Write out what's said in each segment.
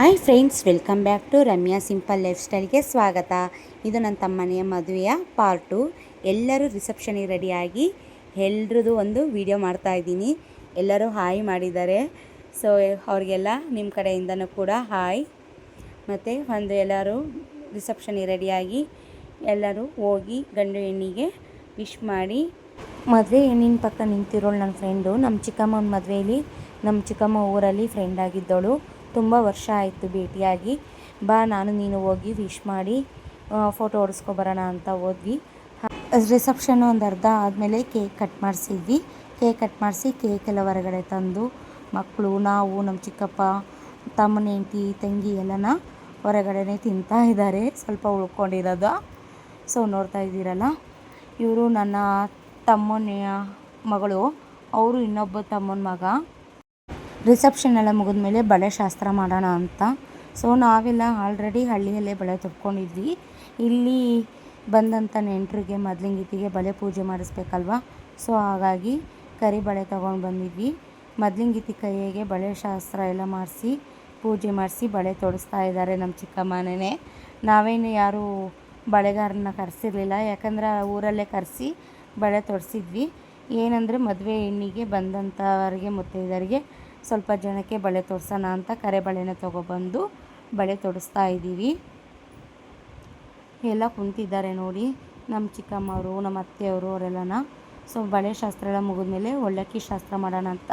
Hi friends, welcome back to Ramya simple life ಸ್ಟೈಲ್ಗೆ ಸ್ವಾಗತ. ಇದು ನನ್ನ ತಮ್ಮನೆಯ ಮದುವೆಯ ಪಾರ್ಟು. ಎಲ್ಲರೂ ರಿಸೆಪ್ಷನಿಗೆ ರೆಡಿಯಾಗಿ ಎಲ್ರದ್ದು ಒಂದು ವಿಡಿಯೋ ಮಾಡ್ತಾಯಿದ್ದೀನಿ. ಎಲ್ಲರೂ ಹಾಯ್ ಮಾಡಿದ್ದಾರೆ. ಸೊ ಅವ್ರಿಗೆಲ್ಲ ನಿಮ್ಮ ಕಡೆಯಿಂದನೂ ಕೂಡ ಹಾಯ್. ಮತ್ತು ಎಲ್ಲರೂ ರಿಸೆಪ್ಷನಿಗೆ ರೆಡಿಯಾಗಿ ಎಲ್ಲರೂ ಹೋಗಿ ಗಂಡು ಹೆಣ್ಣಿಗೆ ವಿಶ್ ಮಾಡಿ. ಮದುವೆ ಹೆಣ್ಣಿನ ಪಕ್ಕ ನಿಂತಿರೋಳು ನನ್ನ ಫ್ರೆಂಡು. ನಮ್ಮ ಚಿಕ್ಕಮ್ಮನ ಮದುವೆಯಲ್ಲಿ ನಮ್ಮ ಚಿಕ್ಕಮ್ಮ ಊರಲ್ಲಿ ಫ್ರೆಂಡ್ ಆಗಿದ್ದವಳು. ತುಂಬ ವರ್ಷ ಆಯಿತು ಭೇಟಿಯಾಗಿ. ಬಾ ನಾನು ನೀನು ಹೋಗಿ ವಿಶ್ ಮಾಡಿ ಫೋಟೋ ಹೊಡೆಸ್ಕೊಬರೋಣ ಅಂತ ಹೋದ್ವಿ. ರಿಸೆಪ್ಷನ್ ಒಂದು ಅರ್ಧ ಆದಮೇಲೆ ಕೇಕ್ ಕಟ್ ಮಾಡಿಸಿದ್ವಿ. ಕೇಕ್ ಕಟ್ ಮಾಡಿಸಿ ಕೇಕೆಲ್ಲ ಹೊರಗಡೆ ತಂದು ಮಕ್ಕಳು, ನಾವು, ನಮ್ಮ ಚಿಕ್ಕಪ್ಪ, ತಮ್ಮನ ಹೆಂಡತಿ, ತಂಗಿ ಎಲ್ಲನ ಹೊರಗಡೆನೇ ತಿಂತಾ ಇದ್ದಾರೆ, ಸ್ವಲ್ಪ ಉಳ್ಕೊಂಡಿರೋದು. ಸೊ ನೋಡ್ತಾ ಇದ್ದೀರಲ್ಲ, ಇವರು ನನ್ನ ತಮ್ಮನ ಮಗಳು, ಅವರು ಇನ್ನೊಬ್ಬ ತಮ್ಮನ ಮಗ. ರಿಸೆಪ್ಷನ್ ಎಲ್ಲ ಮುಗಿದ್ಮೇಲೆ ಬಳೆ ಶಾಸ್ತ್ರ ಮಾಡೋಣ ಅಂತ. ಸೊ ನಾವೆಲ್ಲ ಆಲ್ರೆಡಿ ಹಳ್ಳಿಯಲ್ಲೇ ಬಳೆ ತೊಟ್ಕೊಂಡಿದ್ವಿ. ಇಲ್ಲಿ ಬಂದಂಥ ನೆಂಟರಿಗೆ ಮೊದಲಿಂಗಿತಿಗೆ ಬಳೆ ಪೂಜೆ ಮಾಡಿಸ್ಬೇಕಲ್ವ. ಸೊ ಹಾಗಾಗಿ ಕರಿ ಬಳೆ ತೊಗೊಂಡು ಬಂದಿದ್ವಿ. ಮೊದಲಿಂಗಿತಿ ಕೈಯಿಗೆ ಬಳೆ ಶಾಸ್ತ್ರ ಎಲ್ಲ ಮಾಡಿಸಿ ಪೂಜೆ ಮಾಡಿಸಿ ಬಳೆ ತೊಡಿಸ್ತಾ ಇದ್ದಾರೆ ನಮ್ಮ ಚಿಕ್ಕಮ್ಮನೇ. ನಾವೇನು ಯಾರೂ ಬಳೆಗಾರನ್ನ ಕರೆಸಿರ್ಲಿಲ್ಲ, ಯಾಕಂದರೆ ಊರಲ್ಲೇ ಕರೆಸಿ ಬಳೆ ತೊಡಿಸಿದ್ವಿ. ಏನಂದರೆ ಮದುವೆ ಹೆಣ್ಣಿಗೆ ಬಂದಂಥವರಿಗೆ ಮುತ್ತೈದರಿಗೆ ಸ್ವಲ್ಪ ಜನಕ್ಕೆ ಬಳೆ ತೊಡಿಸೋಣ ಅಂತ ಕರೆ ಬಳೆನ ತೊಗೊಬಂದು ಬಳೆ ತೊಡಿಸ್ತಾ ಇದ್ದೀವಿ. ಎಲ್ಲ ಕುಂತಿದ್ದಾರೆ ನೋಡಿ, ನಮ್ಮ ಚಿಕ್ಕಮ್ಮವರು, ನಮ್ಮ ಅತ್ತೆಯವರು ಅವರೆಲ್ಲನ. ಸೊ ಬಳೆ ಶಾಸ್ತ್ರ ಎಲ್ಲ ಮುಗಿದ್ಮೇಲೆ ಒಳ್ಳಕ್ಕಿ ಶಾಸ್ತ್ರ ಮಾಡೋಣ ಅಂತ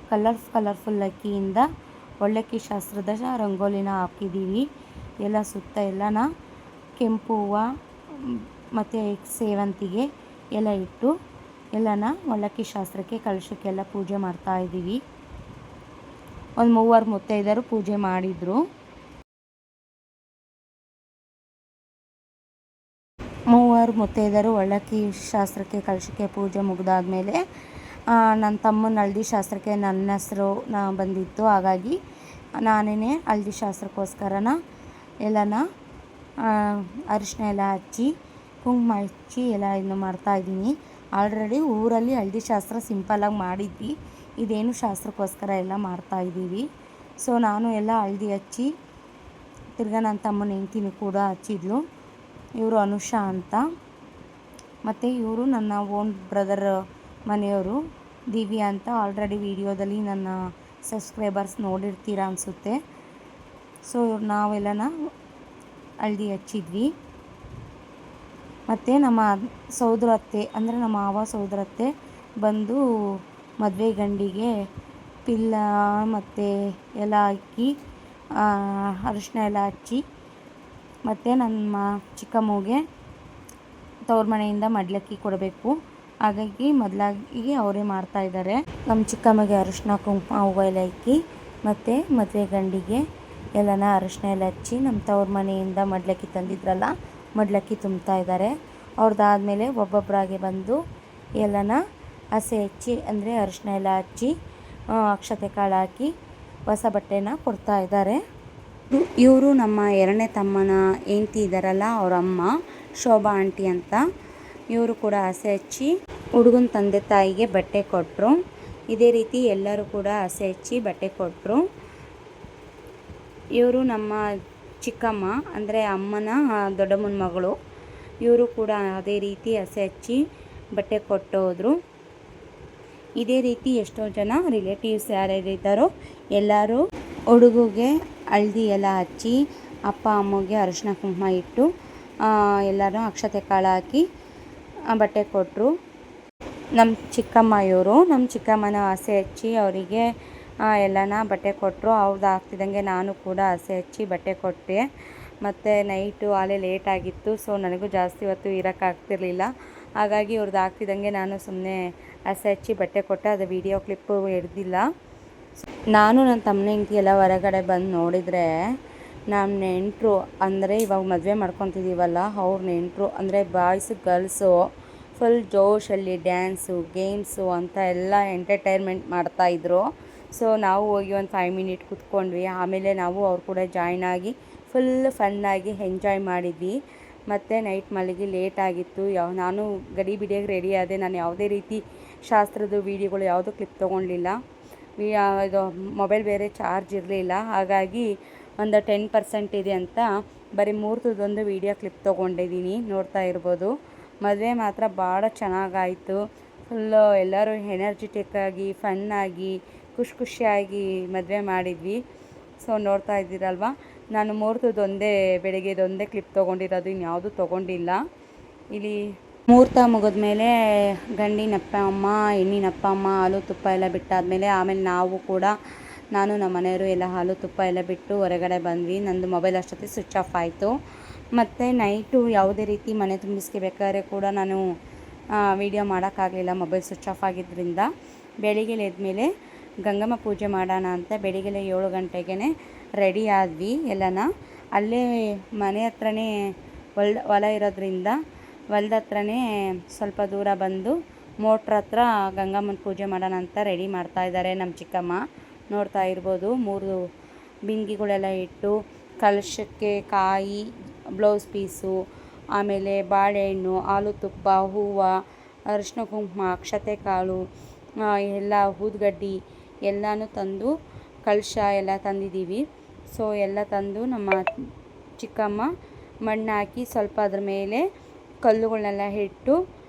ಕಲರ್ಫುಲ್ ಅಕ್ಕಿಯಿಂದ ಒಳ್ಳಕ್ಕಿ ಶಾಸ್ತ್ರದ ರಂಗೋಲಿನ ಹಾಕಿದ್ದೀವಿ. ಎಲ್ಲ ಸುತ್ತ ಎಲ್ಲನ ಕೆಂಪು ಹೂವು ಮತ್ತು ಸೇವಂತಿಗೆ ಎಲ್ಲ ಇಟ್ಟು ಎಲ್ಲನ ಒಳ್ಳಕ್ಕಿ ಶಾಸ್ತ್ರಕ್ಕೆ ಕಲಶಕ್ಕೆಲ್ಲ ಪೂಜೆ ಮಾಡ್ತಾಯಿದ್ದೀವಿ. ಒಂದು 3 ಮುತ್ತೈದರು ಪೂಜೆ ಮಾಡಿದರು. 3 ಮುತ್ತೈದರು ಒಳ್ಳಕ್ಕಿ ಶಾಸ್ತ್ರಕ್ಕೆ ಕಲಶಕ್ಕೆ ಪೂಜೆ ಮುಗಿದಾದ್ಮೇಲೆ ನನ್ನ ತಮ್ಮನ ಹಳದಿ ಶಾಸ್ತ್ರಕ್ಕೆ ನನ್ನ ಹೆಸರು ಬಂದಿತ್ತು. ಹಾಗಾಗಿ ನಾನೇ ಹಳದಿ ಶಾಸ್ತ್ರಕ್ಕೋಸ್ಕರನ ಎಲ್ಲನ ಅರಿಶಿನ ಎಲ್ಲ ಹಚ್ಚಿ ಕುಂಕುಮ ಹಚ್ಚಿ ಎಲ್ಲ ಇನ್ನು ಮಾಡ್ತಾಯಿದ್ದೀನಿ. ಆಲ್ರೆಡಿ ಊರಲ್ಲಿ ಹಳದಿ ಶಾಸ್ತ್ರ ಸಿಂಪಲಾಗಿ ಮಾಡಿದ್ವಿ, ಇದೇನು ಶಾಸ್ತ್ರಕ್ಕೋಸ್ಕರ ಎಲ್ಲ ಮಾಡ್ತಾಯಿದ್ದೀವಿ. ಸೊ ನಾನು ಎಲ್ಲ ಹಳದಿ ಹಚ್ಚಿ ತಿರ್ಗಾ ನನ್ನ ತಮ್ಮನ ಹೆಂಡ್ತಿನೂ ಕೂಡ ಹಚ್ಚಿದ್ಲು. ಇವರು ಅನುಷಾ ಅಂತ. ಮತ್ತು ಇವರು ನನ್ನ ಓನ್ ಬ್ರದರ್ ಮನೆಯವರು, ದಿವ್ಯಾ ಅಂತ. ಆಲ್ರೆಡಿ ವಿಡಿಯೋದಲ್ಲಿ ನನ್ನ ಸಬ್ಸ್ಕ್ರೈಬರ್ಸ್ ನೋಡಿರ್ತೀರ ಅನಿಸುತ್ತೆ. ಸೊ ನಾವೆಲ್ಲನ ಹಳದಿ ಹಚ್ಚಿದ್ವಿ. ಮತ್ತು ನಮ್ಮ ಸೋದರತ್ತೆ ಅಂದರೆ ನಮ್ಮ ಮಾವ ಸೋದರತ್ತೆ ಬಂದು ಮದುವೆ ಗಂಡಿಗೆ ಪಿಲ್ಲ ಮತ್ತು ಎಲ್ಲ ಹಾಕಿ ಅರಿಶಿನ ಎಲ್ಲ ಹಚ್ಚಿ, ಮತ್ತು ನನ್ನ ಚಿಕ್ಕಮ್ಮಗೆ ತವ್ರ ಮನೆಯಿಂದ ಮಡ್ಲಕ್ಕಿ ಕೊಡಬೇಕು. ಹಾಗಾಗಿ ಮೊದಲಾಗಿ ಅವರೇ ಮಾಡ್ತಾಯಿದ್ದಾರೆ. ನಮ್ಮ ಚಿಕ್ಕಮ್ಮಗೆ ಅರಿಶಿನ ಕುಂಕುಮ ಹೂವು ಎಲ್ಲ ಇಕ್ಕಿ ಮತ್ತು ಮದುವೆ ಗಂಡಿಗೆ ಎಲ್ಲನ ಅರಿಶಿನ ಎಲ್ಲ ಹಚ್ಚಿ ನಮ್ಮ ತವ್ರ ಮನೆಯಿಂದ ಮಡ್ಲಕ್ಕಿ ತಂದಿದ್ರಲ್ಲ, ಮಡ್ಲಕ್ಕಿ ತುಂಬ್ತಾ ಇದ್ದಾರೆ. ಅವ್ರದ್ದಾದಮೇಲೆ ಒಬ್ಬೊಬ್ಬರಾಗೆ ಬಂದು ಎಲ್ಲನ ಹಸೆ ಹಚ್ಚಿ ಅಂದರೆ ಅರಿಶಿನ ಎಲ್ಲ ಹಚ್ಚಿ ಅಕ್ಷತೆ ಕಾಳು ಹಾಕಿ ಹೊಸ ಬಟ್ಟೆನ ಕೊಡ್ತಾ ಇದ್ದಾರೆ. ಇವರು ನಮ್ಮ 2ನೇ ತಮ್ಮನ ಹೆಂಡ್ತಿ ಇದ್ದಾರಲ್ಲ, ಅವರ ಅಮ್ಮ ಶೋಭಾ ಆಂಟಿ ಅಂತ. ಇವರು ಕೂಡ ಹಸೆ ಹಚ್ಚಿ ಹುಡುಗನ ತಂದೆ ತಾಯಿಗೆ ಬಟ್ಟೆ ಕೊಟ್ಟರು. ಇದೇ ರೀತಿ ಎಲ್ಲರೂ ಕೂಡ ಹಸೆ ಹಚ್ಚಿ ಬಟ್ಟೆ ಕೊಟ್ಟರು. ಇವರು ನಮ್ಮ ಚಿಕ್ಕಮ್ಮ ಅಂದರೆ ಅಮ್ಮನ ದೊಡ್ಡಮ್ಮನ ಮಗಳು. ಇವರು ಕೂಡ ಅದೇ ರೀತಿ ಹಸೆ ಹಚ್ಚಿ ಬಟ್ಟೆ ಕೊಟ್ಟೋದ್ರು. ಇದೇ ರೀತಿ ಎಷ್ಟೋ ಜನ ರಿಲೇಟಿವ್ಸ್ ಯಾರ್ಯಾರಿದ್ದಾರೋ ಎಲ್ಲರೂ ಹುಡುಗಿಗೆ ಹಳದಿ ಎಲ್ಲ ಹಚ್ಚಿ ಅಪ್ಪ ಅಮ್ಮಗೆ ಅರಿಶಿನ ಕುಂಕುಮ ಇಟ್ಟು ಎಲ್ಲರೂ ಅಕ್ಷತೆ ಕಾಳು ಹಾಕಿ ಬಟ್ಟೆ ಕೊಟ್ಟರು. ನಮ್ಮ ಚಿಕ್ಕಮ್ಮ ಇವರು, ನಮ್ಮ ಚಿಕ್ಕಮ್ಮನ ಹಸೆ ಹಚ್ಚಿ ಅವರಿಗೆ ಎಲ್ಲನ ಬಟ್ಟೆ ಕೊಟ್ಟರು. ಅವ್ರದ್ದು ಆಗ್ತಿದ್ದಂಗೆ ನಾನು ಕೂಡ ಹಸೆ ಹಚ್ಚಿ ಬಟ್ಟೆ ಕೊಟ್ಟೆ. ಮತ್ತು ನೈಟು ಆಲೇ ಲೇಟ್ ಆಗಿತ್ತು. ಸೊ ನನಗೂ ಜಾಸ್ತಿ ಹೊತ್ತು ಇರೋಕ್ಕಾಗ್ತಿರ್ಲಿಲ್ಲ. ಹಾಗಾಗಿ ಇವ್ರದ್ದು ಆಗ್ತಿದ್ದಂಗೆ ನಾನು ಸುಮ್ಮನೆ ಹಸೆ ಹಚ್ಚಿ ಬಟ್ಟೆ ಕೊಟ್ಟೆ. ಅದು ವಿಡಿಯೋ ಕ್ಲಿಪ್ಪು ಹಿಡ್ದಿಲ್ಲ. ನಾನು ನನ್ನ ತಮ್ಮನ ಹೆಂಡ್ತಿ ಎಲ್ಲ ಹೊರಗಡೆ ಬಂದು ನೋಡಿದರೆ ನಮ್ಮ ನೆಂಟರು ಅಂದರೆ ಇವಾಗ ಮದುವೆ ಮಾಡ್ಕೊತಿದ್ದೀವಲ್ಲ ಅವ್ರ ನೆಂಟರು ಅಂದರೆ ಬಾಯ್ಸು ಗರ್ಲ್ಸು ಫುಲ್ ಜೋಶಲ್ಲಿ ಡ್ಯಾನ್ಸು ಗೇಮ್ಸು ಅಂತ ಎಲ್ಲ ಎಂಟರ್ಟೈನ್ಮೆಂಟ್ ಮಾಡ್ತಾಯಿದ್ರು. ಸೊ ನಾವು ಹೋಗಿ ಒಂದು 5 ಮಿನಿಟ್ ಕೂತ್ಕೊಂಡ್ವಿ. ಆಮೇಲೆ ನಾವು ಅವ್ರು ಕೂಡ ಜಾಯ್ನ್ ಆಗಿ ಫುಲ್ ಫನ್ನಾಗಿ ಎಂಜಾಯ್ ಮಾಡಿದ್ವಿ. ಮತ್ತು ನೈಟ್ ಮಲಗಿ ಲೇಟ್ ಆಗಿತ್ತು. ನಾನು ಗಡಿಬಿಡಿಯಾಗಿ ರೆಡಿ ಆದೆ. ನಾನು ಯಾವುದೇ ರೀತಿ ಶಾಸ್ತ್ರದ ವೀಡಿಯೋಗಳು ಯಾವುದೂ ಕ್ಲಿಪ್ ತೊಗೊಳ್ಲಿಲ್ಲ. ಇದು ಮೊಬೈಲ್ ಬೇರೆ ಚಾರ್ಜ್ ಇರಲಿಲ್ಲ. ಹಾಗಾಗಿ ಒಂದು 10% ಇದೆ ಅಂತ ಬರೀ ಮುಹೂರ್ತದೊಂದು ವೀಡಿಯೋ ಕ್ಲಿಪ್ ತೊಗೊಂಡಿದ್ದೀನಿ, ನೋಡ್ತಾ ಇರ್ಬೋದು. ಮದುವೆ ಮಾತ್ರ ಭಾಳ ಚೆನ್ನಾಗಾಯಿತು. ಫುಲ್ಲು ಎಲ್ಲರೂ ಎನರ್ಜಿಟಿಕ್ಕಾಗಿ ಫನ್ನಾಗಿ ಖುಷಿಯಾಗಿ ಮದುವೆ ಮಾಡಿದ್ವಿ. ಸೊ ನೋಡ್ತಾ ಇದ್ದೀರಲ್ವ, ನಾನು ಮುಹೂರ್ತದೊಂದೇ ಬೆಳಗ್ಗೆದೊಂದೇ ಕ್ಲಿಪ್ ತೊಗೊಂಡಿರೋದು, ಇನ್ಯಾವುದೂ ತೊಗೊಂಡಿಲ್ಲ. ಇಲ್ಲಿ ಮುಹೂರ್ತ ಮುಗಿದ್ಮೇಲೆ ಗಂಡಿನಪ್ಪ ಅಮ್ಮ ಹೆಣ್ಣಿನಪ್ಪ ಅಮ್ಮ ಹಾಲು ತುಪ್ಪ ಎಲ್ಲ ಬಿಟ್ಟಾದಮೇಲೆ ಆಮೇಲೆ ನಾವು ಕೂಡ ನಾನು ನಮ್ಮ ಮನೆಯವರು ಎಲ್ಲ ಹಾಲು ತುಪ್ಪ ಎಲ್ಲ ಬಿಟ್ಟು ಹೊರಗಡೆ ಬಂದ್ವಿ. ನಂದು ಮೊಬೈಲ್ ಅಷ್ಟೊತ್ತಿಗೆ ಸ್ವಿಚ್ ಆಫ್ ಆಯಿತು. ಮತ್ತು ನೈಟು ಯಾವುದೇ ರೀತಿ ಮನೆ ತುಂಬಿಸ್ಕೋಬೇಕಾದ್ರೆ ಕೂಡ ನಾನು ವೀಡಿಯೋ ಮಾಡೋಕ್ಕಾಗಲಿಲ್ಲ, ಮೊಬೈಲ್ ಸ್ವಿಚ್ ಆಫ್ ಆಗಿದ್ದರಿಂದ. ಬೆಳಿಗ್ಗೆ ಎದ್ಮೇಲೆ ಗಂಗಮ್ಮ ಪೂಜೆ ಮಾಡೋಣ ಅಂತ ಬೆಳಿಗ್ಗೆ 7 ಗಂಟೆಗೆ ರೆಡಿ ಆದ್ವಿ ಎಲ್ಲನ. ಅಲ್ಲೇ ಮನೆ ಹತ್ರನೇ ಹೊಲ ಇರೋದ್ರಿಂದ ಹೊಲ್ದ ಹತ್ರನೇ ಸ್ವಲ್ಪ ದೂರ ಬಂದು ಮೋಟ್ರ್ ಹತ್ರ ಗಂಗಮ್ಮನ ಪೂಜೆ ಮಾಡೋಣ ಅಂತ ರೆಡಿ ಮಾಡ್ತಾಯಿದ್ದಾರೆ ನಮ್ಮ ಚಿಕ್ಕಮ್ಮ. ನೋಡ್ತಾ ಇರ್ಬೋದು, 3 ಬಿಂದಿಗೆಗಳೆಲ್ಲ ಇಟ್ಟು ಕಲಶಕ್ಕೆ ಕಾಯಿ, ಬ್ಲೌಸ್ ಪೀಸು, ಆಮೇಲೆ ಬಾಳೆಹಣ್ಣು, ಹಾಲು ತುಪ್ಪ, ಹೂವು, ಅರಿಶಿನ ಕುಂಕುಮ, ಅಕ್ಷತೆ ಕಾಳು, ಎಲ್ಲ ಊದುಗಡ್ಡಿ ಎಲ್ಲನೂ ತಂದು ಕಲಶ ಎಲ್ಲ ತಂದಿದ್ದೀವಿ. ಸೊ ಎಲ್ಲ ತಂದು ನಮ್ಮ ಚಿಕ್ಕಮ್ಮ ಮಣ್ಣು ಹಾಕಿ ಸ್ವಲ್ಪ ಅದ್ರ ಮೇಲೆ ಕಲ್ಲುಗಳನ್ನೆಲ್ಲ ಇಟ್ಟು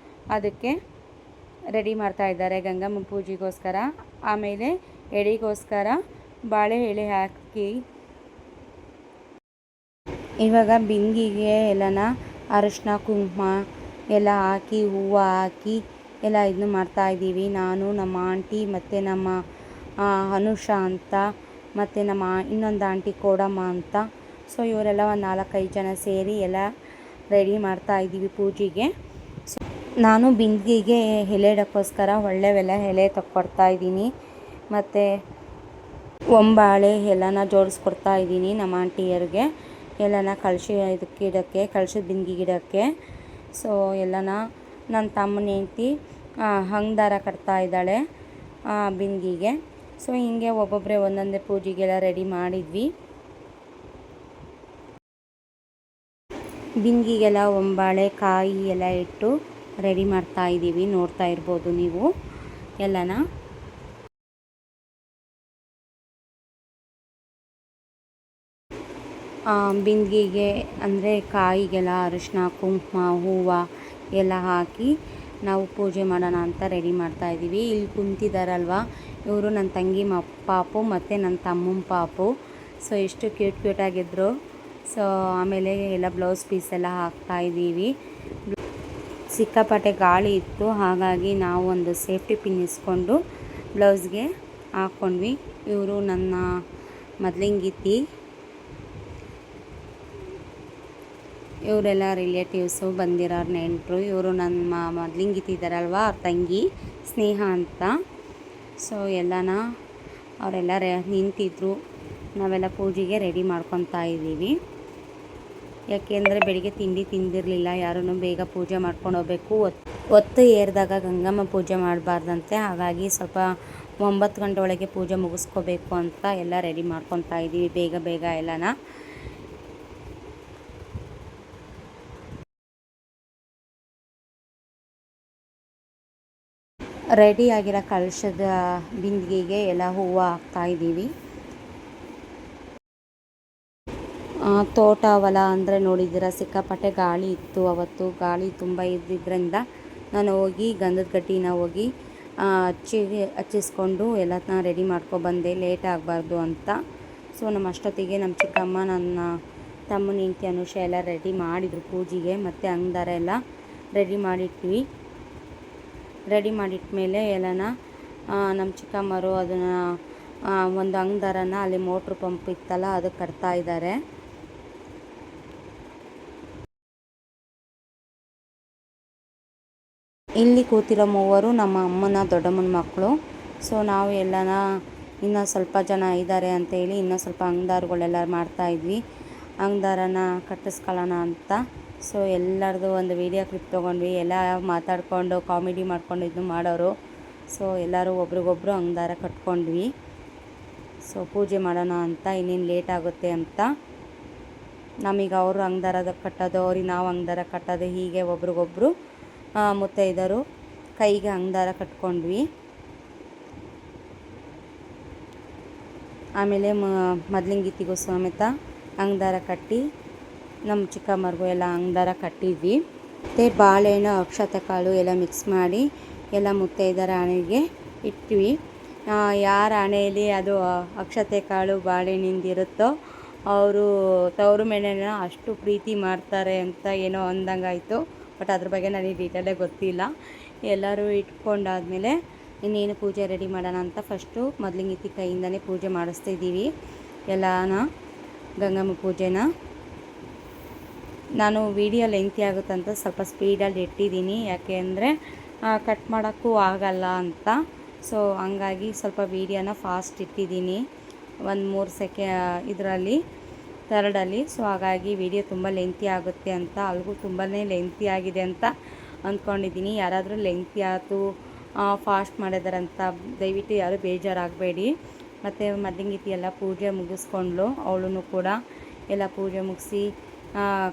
ಅದಕ್ಕೆ ರೆಡಿ ಮಾಡ್ತಾಯಿದ್ದಾರೆ ಗಂಗಮ್ಮ ಪೂಜೆಗೋಸ್ಕರ. ಆಮೇಲೆ ಎಡೆಗೋಸ್ಕರ ಬಾಳೆ ಎಲೆ ಹಾಕಿ ಇವಾಗ ಬಿಂದಿಗೆ ಎಲ್ಲನ ಅರಿಶಿನ ಕುಂಕುಮ ಎಲ್ಲ ಹಾಕಿ ಹೂವು ಹಾಕಿ ಎಲ್ಲ ಇದನ್ನು ಮಾಡ್ತಾಯಿದ್ದೀವಿ. ನಾನು ನಮ್ಮ ಆಂಟಿ ಮತ್ತು ನಮ್ಮ ಅನುಷಾ ಅಂತ ಮತ್ತು ನಮ್ಮ ಇನ್ನೊಂದು ಆಂಟಿ ಕೋಡಮ್ಮ ಅಂತ. ಸೊ ಇವರೆಲ್ಲ ಒಂದು 4-5 ಜನ ಸೇರಿ ಎಲ್ಲ ರೆಡಿ ಮಾಡ್ತಾಯಿದ್ದೀವಿ ಪೂಜೆಗೆ. ಸೊ ನಾನು ಬಿಂದಿಗೆಗೆ ಎಲೆ ಇಡೋಕ್ಕೋಸ್ಕರ ಒಳ್ಳೆವೆಲ್ಲ ಎಲೆ ತಕ್ಕೊಡ್ತಾಯಿದ್ದೀನಿ ಮತ್ತು ಒಂಬಾಳೆ ಎಲ್ಲನ ಜೋಡಿಸ್ಕೊಡ್ತಾಯಿದ್ದೀನಿ ನಮ್ಮ ಆಂಟಿಯರಿಗೆ. ಎಲ್ಲನ ಕಳಶ ಇದಕ್ಕೆ ಇಡೋಕ್ಕೆ, ಕಳಶದ ಬಿಂದಿಗೆ ಇಡೋಕ್ಕೆ. ಸೊ ಎಲ್ಲನ ನನ್ನ ತಮ್ಮನ ಹೆಂಡ್ತಿ ಹಂಗದಾರ ಕಟ್ತಾಯಿದ್ದಾಳೆ ಬಿಂದಿಗೆಗೆ. ಸೊ ಹಿಂಗೆ ಒಬ್ಬೊಬ್ಬರೇ ಒಂದೊಂದೇ ಪೂಜೆಗೆಲ್ಲ ರೆಡಿ ಮಾಡಿದ್ವಿ. ಬಿಂದಿಗೆಲ್ಲ ಒಂಬಾಳೆ ಕಾಯಿ ಎಲ್ಲ ಇಟ್ಟು ರೆಡಿ ಮಾಡ್ತಾಯಿದ್ದೀವಿ. ನೋಡ್ತಾ ಇರ್ಬೋದು ನೀವು ಎಲ್ಲನ. ಬಿಂದಿಗೆಗೆ ಅಂದರೆ ಕಾಯಿಗೆಲ್ಲ ಅರಿಶಿನ ಕುಂಕುಮ ಹೂವು ಎಲ್ಲ ಹಾಕಿ ನಾವು ಪೂಜೆ ಮಾಡೋಣ ಅಂತ ರೆಡಿ ಮಾಡ್ತಾಯಿದ್ದೀವಿ. ಇಲ್ಲಿ ಕುಂತಿದ್ದಾರಲ್ವ, ಇವರು ನನ್ನ ತಂಗಿ ಪಾಪು ಮತ್ತು ನನ್ನ ತಮ್ಮನ ಪಾಪು. ಸೊ ಎಷ್ಟು ಕ್ಯೂಟಾಗಿದ್ದರು. ಸೊ ಆಮೇಲೆ ಎಲ್ಲ ಬ್ಲೌಸ್ ಪೀಸ್ ಎಲ್ಲ ಹಾಕ್ತಾಯಿದ್ದೀವಿ. ಸಿಕ್ಕಾಪಟ್ಟೆ ಗಾಳಿ ಇತ್ತು, ಹಾಗಾಗಿ ನಾವು ಒಂದು ಸೇಫ್ಟಿ ಪಿನ್ ಇಸ್ಕೊಂಡು ಬ್ಲೌಸ್ಗೆ ಹಾಕ್ಕೊಂಡ್ವಿ. ಇವರು ನನ್ನ ಮೊದಲಿಂಗಿತಿ, ಇವರೆಲ್ಲ ರಿಲೇಟಿವ್ಸು ಬಂದಿರೋರು ನೆಂಟರು. ಇವರು ನನ್ನ ಮೊದಲಿಂಗಿತಿ ಇದ್ದಾರಲ್ವ, ಅವ್ರ ತಂಗಿ ಸ್ನೇಹ ಅಂತ. ಸೊ ಎಲ್ಲನ ಅವರೆಲ್ಲ ನಿಂತಿದ್ರು. ನಾವೆಲ್ಲ ಪೂಜೆಗೆ ರೆಡಿ ಮಾಡ್ಕೊತಾ ಇದ್ದೀವಿ. ಯಾಕೆಂದರೆ ಬೆಳಿಗ್ಗೆ ತಿಂಡಿ ತಿಂದಿರಲಿಲ್ಲ ಯಾರೂ, ಬೇಗ ಪೂಜೆ ಮಾಡ್ಕೊಂಡು ಹೋಗ್ಬೇಕು. ಹೊತ್ತು ಏರಿದಾಗ ಗಂಗಮ್ಮ ಪೂಜೆ ಮಾಡಬಾರ್ದಂತೆ, ಹಾಗಾಗಿ ಸ್ವಲ್ಪ 9 ಗಂಟೆ ಒಳಗೆ ಪೂಜೆ ಮುಗಿಸ್ಕೋಬೇಕು ಅಂತ ಎಲ್ಲ ರೆಡಿ ಮಾಡ್ಕೊತಾ ಇದ್ದೀವಿ ಬೇಗ ಎಲ್ಲನ. ರೆಡಿ ಆಗಿರೋ ಕಲಶದ ಬಿಂದಿಗೆಗೆ ಎಲ್ಲ ಹೂವು ಹಾಕ್ತಾಯಿದ್ದೀವಿ. ತೋಟ ಹೊಲ ಅಂದರೆ ನೋಡಿದ್ದೀರ, ಸಿಕ್ಕಾಪಟ್ಟೆ ಗಾಳಿ ಇತ್ತು ಅವತ್ತು. ಗಾಳಿ ತುಂಬ ಇದ್ದಿದ್ದರಿಂದ ನಾನು ಹೋಗಿ ಗಂಧದ ಕಡ್ಡಿನ ಹೋಗಿ ಹಚ್ಚಿಸ್ಕೊಂಡು ಎಲ್ಲದನ್ನ ರೆಡಿ ಮಾಡ್ಕೊಬಂದೆ, ಲೇಟ್ ಆಗಬಾರ್ದು ಅಂತ. ಸೊ ನಮ್ಮ ಅಷ್ಟೊತ್ತಿಗೆ ನಮ್ಮ ಚಿಕ್ಕಮ್ಮ ನನ್ನ ತಮ್ಮನ ಹೆಂಡ್ತಿ ಅನುಷಾ ಎಲ್ಲ ರೆಡಿ ಮಾಡಿದರು ಪೂಜೆಗೆ. ಮತ್ತು ಅಂಗದಾರ ಎಲ್ಲ ರೆಡಿ ಮಾಡಿಟ್ವಿ. ರೆಡಿ ಮಾಡಿಟ್ಮೇಲೆ ಎಲ್ಲನ ನಮ್ಮ ಚಿಕ್ಕಮ್ಮರು ಅದನ್ನು ಒಂದು ಅಂಗದಾರನ ಅಲ್ಲಿ ಮೋಟ್ರ್ ಪಂಪ್ ಇತ್ತಲ್ಲ ಅದಕ್ಕೆ ಕಟ್ತಾ ಇದ್ದಾರೆ. ಇಲ್ಲಿ ಕೂತಿರೋ ಮೂವರು ನಮ್ಮ ಅಮ್ಮನ ದೊಡ್ಡಮ್ಮನ ಮಕ್ಕಳು. ಸೊ ನಾವು ಎಲ್ಲನ ಇನ್ನೂ ಸ್ವಲ್ಪ ಜನ ಇದ್ದಾರೆ ಅಂತೇಳಿ ಇನ್ನೂ ಸ್ವಲ್ಪ ಅಂಗದಾರಗಳೆಲ್ಲ ಮಾಡ್ತಾಯಿದ್ವಿ, ಅಂಗದಾರನ ಕಟ್ಟಿಸ್ಕೊಳ್ಳೋಣ ಅಂತ. ಸೊ ಎಲ್ಲರದು ಒಂದು ವೀಡಿಯೋ ಕ್ಲಿಪ್ ತೊಗೊಂಡ್ವಿ. ಎಲ್ಲ ಮಾತಾಡಿಕೊಂಡು ಕಾಮಿಡಿ ಮಾಡ್ಕೊಂಡು ಇದು ಮಾಡೋರು. ಸೊ ಎಲ್ಲರೂ ಒಬ್ರಿಗೊಬ್ರು ಅಂಗದಾರ ಕಟ್ಕೊಂಡ್ವಿ. ಸೊ ಪೂಜೆ ಮಾಡೋಣ ಅಂತ, ಇನ್ನೇನು ಲೇಟ್ ಆಗುತ್ತೆ ಅಂತ. ನಮಗೆ ಅವರು ಅಂಗದಾರ ಕಟ್ಟೋದು, ಅವ್ರಿಗೆ ನಾವು ಅಂಗದಾರ ಕಟ್ಟೋದು, ಹೀಗೆ ಒಬ್ರಿಗೊಬ್ರು ಮುತ್ತೈದರು ಕೈಗೆ ಅಂಗದಾರ ಕಟ್ಕೊಂಡ್ವಿ. ಆಮೇಲೆ ಮೊದಲಿಂಗಿತ್ತಿಗೂ ಸಮೇತ ಅಂಗದಾರ ಕಟ್ಟಿ ನಮ್ಮ ಚಿಕ್ಕಮ್ಮರಿಗೂ ಎಲ್ಲ ಅಂಗದಾರ ಕಟ್ಟಿದ್ವಿ. ಮತ್ತು ಬಾಳೆಹಣ್ಣು ಅಕ್ಷತೆ ಕಾಳು ಎಲ್ಲ ಮಿಕ್ಸ್ ಮಾಡಿ ಎಲ್ಲ ಮುತ್ತೈದೆಯರ ಹಣೆಗೆ ಇಟ್ವಿ. ಯಾರ ಹಣೆಯಲ್ಲಿ ಅದು ಅಕ್ಷತೆ ಕಾಳು ಬಾಳೆಹಣ್ಣಿಂದಿರುತ್ತೋ ಅವರು ತವರು ಮನೆಯನ್ನು ಅಷ್ಟು ಪ್ರೀತಿ ಮಾಡ್ತಾರೆ ಅಂತ ಏನೋ ಅಂದಂಗಾಯಿತು. ಬಟ್ ಅದ್ರ ಬಗ್ಗೆ ನನಗೆ ಡೀಟೇಲೇ ಗೊತ್ತಿಲ್ಲ. ಎಲ್ಲರೂ ಇಟ್ಕೊಂಡಾದಮೇಲೆ ಇನ್ನೇನು ಪೂಜೆ ರೆಡಿ ಮಾಡೋಣ ಅಂತ ಫಸ್ಟು ಮೊದಲಿಂಗಿತ್ತಿ ಕೈಯಿಂದನೇ ಪೂಜೆ ಮಾಡಿಸ್ತಾಯಿದ್ದೀವಿ ಎಲ್ಲನ ಗಂಗಮ್ಮ ಪೂಜೆನ. ನಾನು ವಿಡಿಯೋ ಲೆಂತಿ ಆಗುತ್ತಂತ ಸ್ವಲ್ಪ ಸ್ಪೀಡಲ್ಲಿ ಇಟ್ಟಿದ್ದೀನಿ, ಯಾಕೆ ಅಂದರೆ ಕಟ್ ಮಾಡೋಕ್ಕೂ ಆಗಲ್ಲ ಅಂತ. ಸೊ ಹಂಗಾಗಿ ಸ್ವಲ್ಪ ವೀಡಿಯೋನ ಫಾಸ್ಟ್ ಇಟ್ಟಿದ್ದೀನಿ, ಒಂದು 3 ಇದರಲ್ಲಿ ಥರ್ಡಲ್ಲಿ. ಸೊ ಹಾಗಾಗಿ ವಿಡಿಯೋ ತುಂಬ ಲೆಂತಿ ಆಗುತ್ತೆ ಅಂತ, ಅಲ್ಲಿಗೂ ತುಂಬಾ ಲೆಂತಿ ಆಗಿದೆ ಅಂತ ಅಂದ್ಕೊಂಡಿದ್ದೀನಿ. ಯಾರಾದರೂ ಲೆಂತಿ ಆಯಿತು ಫಾಸ್ಟ್ ಮಾಡಿದಾರೆ ಅಂತ ದಯವಿಟ್ಟು ಯಾರೂ ಬೇಜಾರಾಗಬೇಡಿ. ಮತ್ತು ಮೊದಲಿಂಗಿತ್ತಿ ಎಲ್ಲ ಪೂಜೆ ಮುಗಿಸ್ಕೊಂಡ್ಳು, ಅವಳು ಕೂಡ ಎಲ್ಲ ಪೂಜೆ ಮುಗಿಸಿ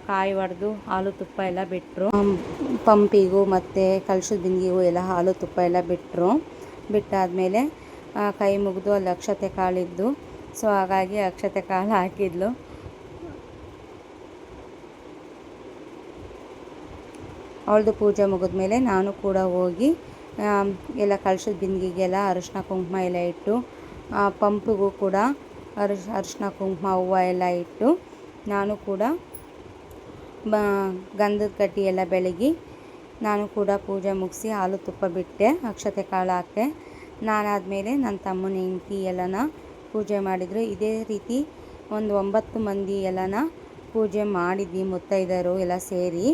ಕಾಯಿ ಹೊಡೆದು ಹಾಲು ತುಪ್ಪ ಎಲ್ಲ ಬಿಟ್ಟರು. ಪಂಪಿಗೂ ಮತ್ತು ಕಲಶದ ಬಿಂದಿಗೆಗೂ ಎಲ್ಲ ಹಾಲು ತುಪ್ಪ ಎಲ್ಲ ಬಿಟ್ಟರು. ಬಿಟ್ಟಾದಮೇಲೆ ಕೈ ಮುಗಿದು ಅಲ್ಲಿ ಅಕ್ಷತೆ ಕಾಳಿದ್ದು, ಸೊ ಹಾಗಾಗಿ ಅಕ್ಷತೆ ಕಾಳು ಹಾಕಿದ್ಲು. ಅವಳದು ಪೂಜೆ ಮುಗಿದ್ಮೇಲೆ ನಾನು ಕೂಡ ಹೋಗಿ ಎಲ್ಲ ಕಲಶದ ಬಿಂದಿಗೆಗೆಲ್ಲ ಅರಿಶಿನ ಕುಂಕುಮ ಎಲ್ಲ ಇಟ್ಟು, ಪಂಪಿಗೂ ಕೂಡ ಅರಿಶಿನ ಕುಂಕುಮ ಹೂವು ಎಲ್ಲ ಇಟ್ಟು ನಾನು ಕೂಡ ಗಂಧದ ಕಡ್ಡಿ ಎಲ್ಲ ಬೆಳಗಿ ನಾನು ಕೂಡ ಪೂಜೆ ಮುಗಿಸಿ ಹಾಲು ತುಪ್ಪ ಬಿಟ್ಟೆ, ಅಕ್ಷತೆ ಕಾಳು ಹಾಕ್ತೆ. ನಾನಾದಮೇಲೆ ನನ್ನ ತಮ್ಮನ ಹೆಂಡತಿ ಎಲ್ಲನ ಪೂಜೆ ಮಾಡಿದರು. ಇದೇ ರೀತಿ ಒಂದು 9 ಮಂದಿ ಎಲ್ಲನ ಪೂಜೆ ಮಾಡಿದ್ವಿ, ಮುತ್ತೈದೆಯರು ಎಲ್ಲ ಸೇರಿ.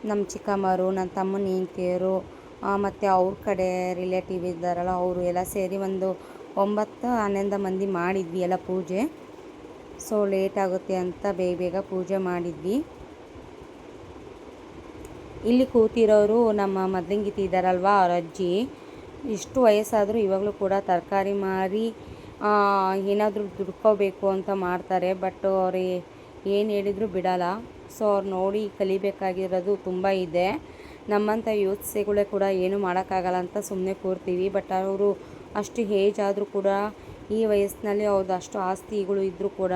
ನಮ್ಮ ಚಿಕ್ಕಮ್ಮರು, ನನ್ನ ತಮ್ಮನ ಹೆಂಡತಿಯರು ಮತ್ತು ಅವ್ರ ಕಡೆ ರಿಲೇಟಿವ್ ಇದ್ದಾರಲ್ಲ ಅವರು ಎಲ್ಲ ಸೇರಿ ಒಂದು 9-11 ಮಂದಿ ಮಾಡಿದ್ವಿ ಎಲ್ಲ ಪೂಜೆ. ಸೊ ಲೇಟ್ ಆಗುತ್ತೆ ಅಂತ ಬೇಗ ಪೂಜೆ ಮಾಡಿದ್ವಿ. ಇಲ್ಲಿ ಕೂತಿರೋರು ನಮ್ಮ ಮೊದಲಿಂಗಿತ್ತಿ ಇದ್ದಾರಲ್ವ, ಅವ್ರ ಅಜ್ಜಿ. ಇಷ್ಟು ವಯಸ್ಸಾದರೂ ಇವಾಗಲೂ ಕೂಡ ತರಕಾರಿ ಮಾರಿ ಏನಾದರೂ ದುಡ್ಕೋಬೇಕು ಅಂತ ಮಾಡ್ತಾರೆ. ಬಟ್ ಅವ್ರು ಏನು ಹೇಳಿದ್ರು ಬಿಡಲ್ಲ. ಸೊ ಅವ್ರು ನೋಡಿ ಕಲಿಬೇಕಾಗಿರೋದು ತುಂಬ ಇದೆ. ನಮ್ಮಂಥ ಯೂತ್ಸ್ಗಳೇ ಕೂಡ ಏನು ಮಾಡೋಕ್ಕಾಗಲ್ಲ ಅಂತ ಸುಮ್ಮನೆ ಕೂರ್ತೀವಿ. ಬಟ್ ಅವರು ಅಷ್ಟು ಏಜ್ ಆದರೂ ಕೂಡ ಈ ವಯಸ್ಸಿನಲ್ಲಿ ಅವ್ರದ್ದು ಅಷ್ಟು ಆಸ್ತಿಗಳು ಇದ್ದರೂ ಕೂಡ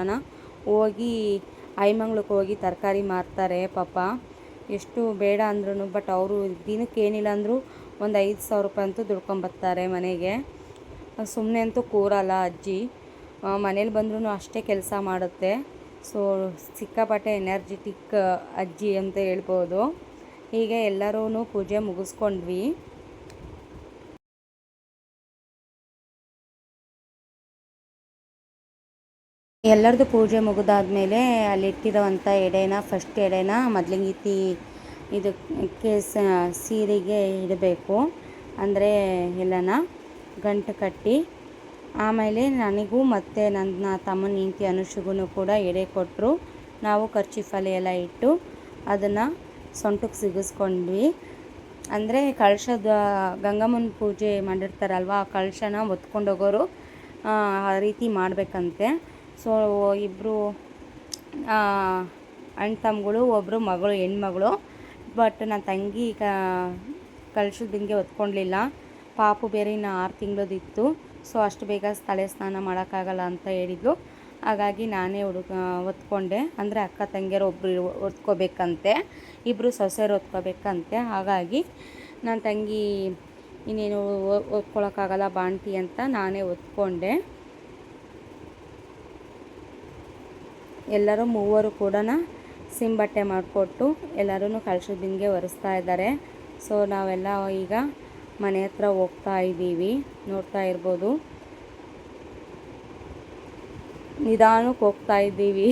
ಹೋಗಿ ಐಮಂಗ್ಳಕ್ಕೆ ಹೋಗಿ ತರಕಾರಿ ಮಾರ್ತಾರೆ ಪಾಪ. ಎಷ್ಟು ಬೇಡ ಅಂದ್ರೂ ಬಟ್ ಅವರು ದಿನಕ್ಕೆ ಏನಿಲ್ಲ ಅಂದರೂ ಒಂದು 5,000 ರೂಪಾಯಿ ಅಂತೂ ದುಡ್ಕೊಂಬರ್ತಾರೆ ಮನೆಗೆ. ಸುಮ್ಮನೆ ಅಂತೂ ಕೂರಲ್ಲ ಅಜ್ಜಿ, ಮನೇಲಿ ಬಂದ್ರೂ ಅಷ್ಟೇ ಕೆಲಸ ಮಾಡುತ್ತೆ. ಸೊ ಸಿಕ್ಕಾಪಟ್ಟೆ ಎನರ್ಜೆಟಿಕ್ ಅಜ್ಜಿ ಅಂತ ಹೇಳ್ಬೋದು. ಹೀಗೆ ಎಲ್ಲರೂ ಪೂಜೆ ಮುಗಿಸ್ಕೊಂಡ್ವಿ. ಎಲ್ಲರದು ಪೂಜೆ ಮುಗಿದಾದ್ಮೇಲೆ ಅಲ್ಲಿಟ್ಟಿರೋವಂಥ ಎಡೆನ ಫಸ್ಟ್ ಎಡೆನ ಮೊದಲಿಂಗಿತ್ತಿ ಇದಕ್ಕೆ ಸೀರೆಗೆ ಇಡಬೇಕು. ಅಂದರೆ ಎಲ್ಲನ ಗಂಟು ಕಟ್ಟಿ ಆಮೇಲೆ ನನಗೂ ಮತ್ತು ನನ್ನ ತಮ್ಮನ ಹೆಂಡತಿ ಅನುಷಿಗೂ ಕೂಡ ಎಡೆ ಕೊಟ್ಟರು. ನಾವು ಕರ್ಚೀಫಲ್ಲಿ ಎಲ್ಲ ಇಟ್ಟು ಅದನ್ನು ಸೊಂಟಕ್ಕೆ ಸಿಗಿಸ್ಕೊಂಡ್ವಿ. ಅಂದರೆ ಕಳಶದ ಗಂಗಮ್ಮನ ಪೂಜೆ ಮಾಡಿರ್ತಾರಲ್ವ, ಆ ಕಳಶನ ಹೊತ್ಕೊಂಡೋಗೋರು ಆ ರೀತಿ ಮಾಡಬೇಕಂತೆ. ಸೊ ಇಬ್ಬರು ಅಣ್ಣ ತಮ್ಮಗಳು, ಒಬ್ಬರು ಮಗಳು ಹೆಣ್ಮಗಳು. ಬಟ್ ನನ್ನ ತಂಗಿ ಕಲಶದ ಬಿಂದಿಗೆ ಹೊತ್ಕೊಳ್ಲಿಲ್ಲ, ಪಾಪು ಬೇರೆ ಇನ್ನು 6 ತಿಂಗಳದಿತ್ತು. ಸೊ ಅಷ್ಟು ಬೇಗ ತಲೆ ಸ್ನಾನ ಮಾಡೋಕ್ಕಾಗಲ್ಲ ಅಂತ ಹೇಳಿದ್ಲು. ಹಾಗಾಗಿ ನಾನೇ ಹೊತ್ಕೊಂಡೆ. ಅಂದರೆ ಅಕ್ಕ ತಂಗಿಯರು ಒಬ್ಬರು ಹೊತ್ಕೋಬೇಕಂತೆ, ಇಬ್ಬರು ಸೊಸೆಯರು ಹೊತ್ಕೋಬೇಕಂತೆ. ಹಾಗಾಗಿ ನನ್ನ ತಂಗಿ ಇನ್ನೇನು ಹೊತ್ಕೊಳ್ಳೋಕ್ಕಾಗಲ್ಲ ಬಾಣ್ತಿ ಅಂತ ನಾನೇ ಹೊತ್ಕೊಂಡೆ. ಎಲ್ಲರೂ ಮೂವರು ಕೂಡ ಸಿಂಬಟ್ಟೆ ಮಾಡಿಕೊಟ್ಟು ಎಲ್ಲರೂ ಕಲಶದ ಬಿಂದಿಗೆ ಒರೆಸ್ತಾ ಇದ್ದಾರೆ. ಸೊ ನಾವೆಲ್ಲ ಈಗ ಮನೆ ಹತ್ರ ಹೋಗ್ತಾ ಇದ್ದೀವಿ, ನೋಡ್ತಾ ಇರ್ಬೋದು. ನಿಧಾನಕ್ಕೆ ಹೋಗ್ತಾ ಇದ್ದೀವಿ,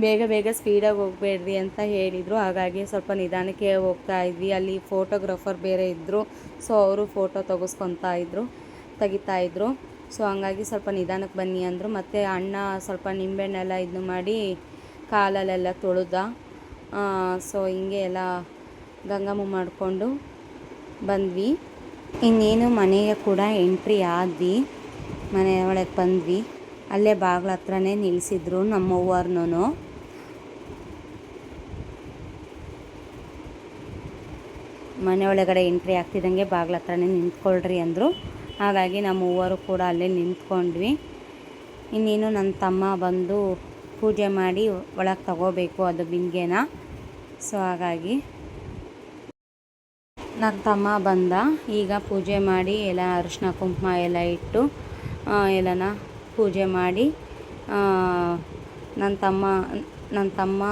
ಬೇಗ ಸ್ಪೀಡಾಗಿ ಹೋಗಬೇಡ್ರಿ ಅಂತ ಹೇಳಿದರು. ಹಾಗಾಗಿ ಸ್ವಲ್ಪ ನಿಧಾನಕ್ಕೆ ಹೋಗ್ತಾ ಇದ್ವಿ. ಅಲ್ಲಿ ಫೋಟೋಗ್ರಾಫರ್ ಬೇರೆ ಇದ್ದರು. ಸೊ ಅವರು ಫೋಟೋ ತೆಗಿತಾ ಇದ್ರು. ಸೊ ಹಂಗಾಗಿ ಸ್ವಲ್ಪ ನಿಧಾನಕ್ಕೆ ಬನ್ನಿ ಅಂದರು. ಮತ್ತು ಅಣ್ಣ ಸ್ವಲ್ಪ ನಿಂಬೆಹಣ್ಣೆಲ್ಲ ಇದನ್ನು ಮಾಡಿ ಕಾಲಲ್ಲೆಲ್ಲ ತೊಳೆದ. ಸೊ ಹಿಂಗೆ ಎಲ್ಲ ಗಂಗಮ್ಮ ಮಾಡಿಕೊಂಡು ಬಂದ್ವಿ. ಇನ್ನೇನು ಮನೆಗೆ ಕೂಡ ಎಂಟ್ರಿ ಆದ್ವಿ, ಮನೆ ಒಳಗೆ ಬಂದ್ವಿ. ಅಲ್ಲೇ ಬಾಗಿಲ ಹತ್ರನೇ ನಿಲ್ಲಿಸಿದ್ರು ನಮ್ಮವ್ವರ್ನೂ. ಮನೆ ಒಳಗಡೆ ಎಂಟ್ರಿ ಆಗ್ತಿದ್ದಂಗೆ ಬಾಗಿಲ ಹತ್ರನೇ ನಿಂತ್ಕೊಳ್ರಿ ಅಂದರು. ಹಾಗಾಗಿ ನಮ್ಮ ಮೂವರು ಕೂಡ ಅಲ್ಲೇ ನಿಂತ್ಕೊಂಡ್ವಿ. ಇನ್ನೇನು ನನ್ನ ತಮ್ಮ ಬಂದು ಪೂಜೆ ಮಾಡಿ ಒಳಗೆ ತಗೋಬೇಕು ಅದು ಬಿಂದಿಗೆನ. ಸೊ ಹಾಗಾಗಿ ನನ್ನ ತಮ್ಮ ಬಂದ. ಈಗ ಪೂಜೆ ಮಾಡಿ ಎಲ್ಲ ಅರಿಶಿನ ಕುಂಕುಮ ಎಲ್ಲ ಇಟ್ಟು ಎಲ್ಲನ ಪೂಜೆ ಮಾಡಿ ನನ್ನ ತಮ್ಮ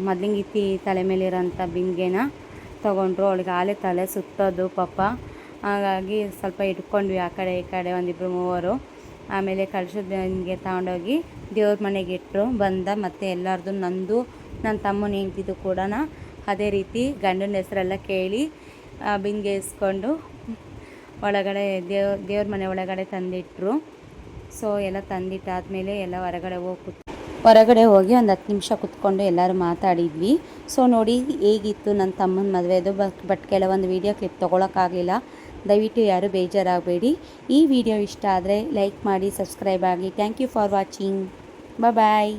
ಮೊದಲಿಂಗಿತ್ತಿ ತಲೆ ಮೇಲಿರೋಂಥ ಬಿಂದಿಗೆನ ತೊಗೊಂಡ್ರು. ಅವಳಿಗೆ ಆಲೆ ತಲೆ ಸುತ್ತೋದು ಪಾಪ. ಹಾಗಾಗಿ ಸ್ವಲ್ಪ ಇಟ್ಕೊಂಡ್ವಿ ಆ ಕಡೆ ಈ ಕಡೆ ಒಂದಿಬ್ಬರು ಮೂವರು. ಆಮೇಲೆ ಕಳಶದ ಬಿಂದಿಗೆ ತಗೊಂಡೋಗಿ ದೇವ್ರ ಮನೆಗೆ ಇಟ್ಟರು. ಬಂದ ಮತ್ತು ಎಲ್ಲರದು ನಂದು ನನ್ನ ತಮ್ಮನ ಹೆಂಡ್ತಿದ್ದು ಕೂಡ ಅದೇ ರೀತಿ ಗಂಡನ ಹೆಸರೆಲ್ಲ ಕೇಳಿ ಬಿಂದಿಗೆ ಇಸ್ಕೊಂಡು ಒಳಗಡೆ ದೇವ್ರ ಮನೆ ಒಳಗಡೆ ತಂದಿಟ್ಟರು. ಸೊ ಎಲ್ಲ ತಂದಿಟ್ಟಾದಮೇಲೆ ಎಲ್ಲ ಹೊರಗಡೆ ಹೋಗಿ ಒಂದು 10 ನಿಮಿಷ ಕುತ್ಕೊಂಡು ಎಲ್ಲರೂ ಮಾತಾಡಿದ್ವಿ. ಸೊ ನೋಡಿ ಹೇಗಿತ್ತು ನನ್ನ ತಮ್ಮನ ಮದುವೆದು. ಬಟ್ ಕೆಲವೊಂದು ವೀಡಿಯೋ ಕ್ಲಿಪ್ ತೊಗೊಳಕ್ಕಾಗಲಿಲ್ಲ. ದಯವಿಟ್ಟು ಯಾರು ಬೇಜಾರಾಗಬೇಡಿ. ಈ ವಿಡಿಯೋ ಇಷ್ಟ ಆದರೆ ಲೈಕ್ ಮಾಡಿ, ಸಬ್ಸ್ಕ್ರೈಬ್ ಆಗಿ. Thank you for watching. Bye.